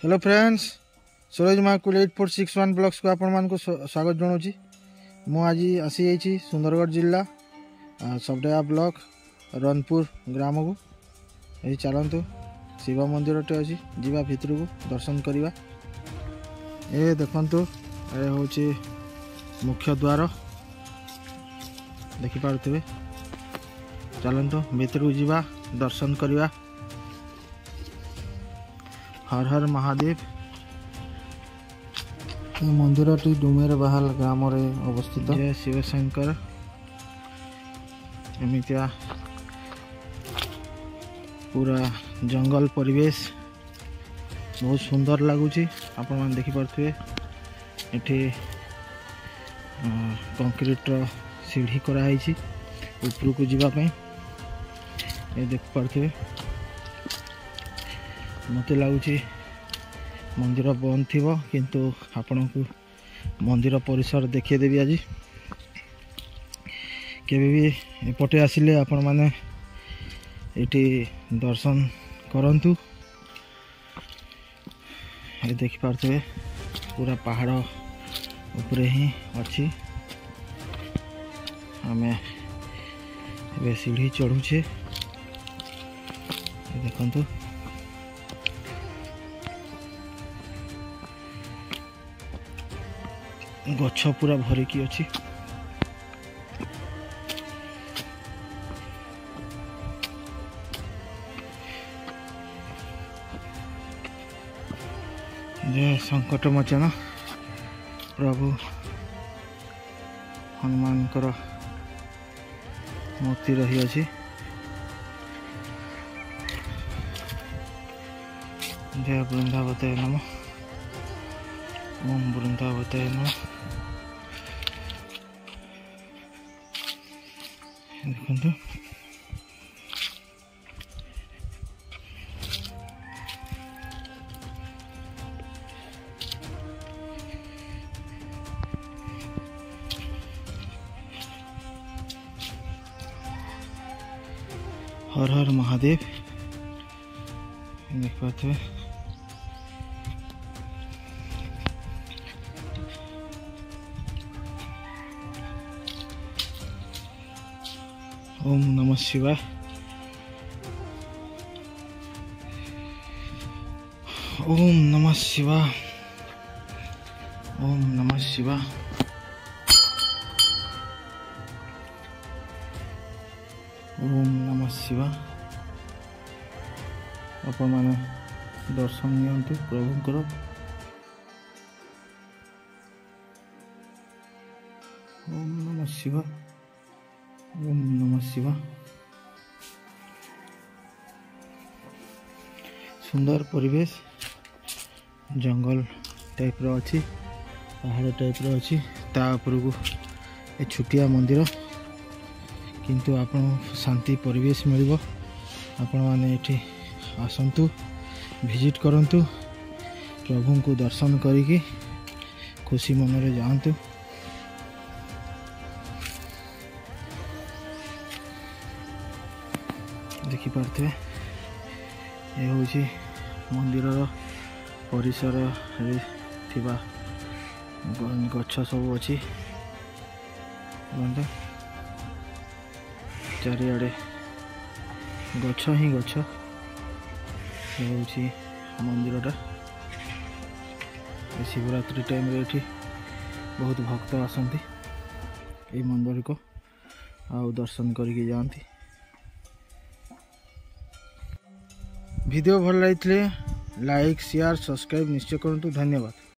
Hello friends, सूरज महाकुल 8461 blogs को आपण मान को स्वागत जनाऊँगी। मु आज आसी जाइए सुंदरगढ़ जिला सबडेया ब्लॉक रनपुर ग्राम को। ये चलतु शिव मंदिर टे अच्छी जीवा भितर को दर्शन करवा। ये देखु ये हूँ मुख्य द्वार देखिपे। चलतु भितर को जीवा दर्शन करवा। हर हर महादेव। मंदिर टी डुमेर बाहाल ग्राम अवस्थित। जय शिवशंकर। एमितिया पूरा जंगल परिवेश बहुत सुंदर लगुच। आपण मैंने देखिपे ये कंक्रीट सीढ़ी कराई ऊपर को जीवाई। ये देखिपे मत लगुच मंदिर बंद थी किंतु आपण को मंदिर परिसर देखीदेवी। आज केवे भी एपटे आसिले आपण माने ये दर्शन करंतु। ये देखि पारथे पूरा पहाड़ ऊपर ही अच्छी। आमे ए सीढ़ी चढ़ुचे देखंतु। गछ पूरा भरिकी अच्छी। जय संकट मोचन प्रभु हनुमान मूर्ति रही अच्छी। जय वृंदावताय नमः। ओम वृंदावताय नमः। देखो हर हर महादेव। देख पाते ओम नमः शिवाय। ओम नमः शिवाय। ओम नमः शिवाय। ओम नमः शिवाय। आपण माने दर्शन नियंतु प्रभुंकर। ओम नमः शिवाय। ओम नमः शिवाय। सुंदर परिवेश जंगल टाइप रो अच्छी, पहाड़ टाइप रो अच्छी। ता ऊपर को ए छुटिया मंदिर किंतु आपण शांति परिवेश मिलिबो। आपण माने एठी आसंतु विजिट करंतु प्रभु को दर्शन करिकी खुशी मन रे जांतु। देखि पारथे ये हूँ मंदिर परिसर रे थिबा गछ सब अच्छी। चारिआडे गछ ही गछ। ये हूँ मंदिरटा। शिवरात्रि टाइम रे एठी बहुत भक्त आसंती ये मंदिर को आउ दर्शन करके जाती। वीडियो भल लगे लाइक शेयर सब्सक्राइब निश्चय करूँ। धन्यवाद।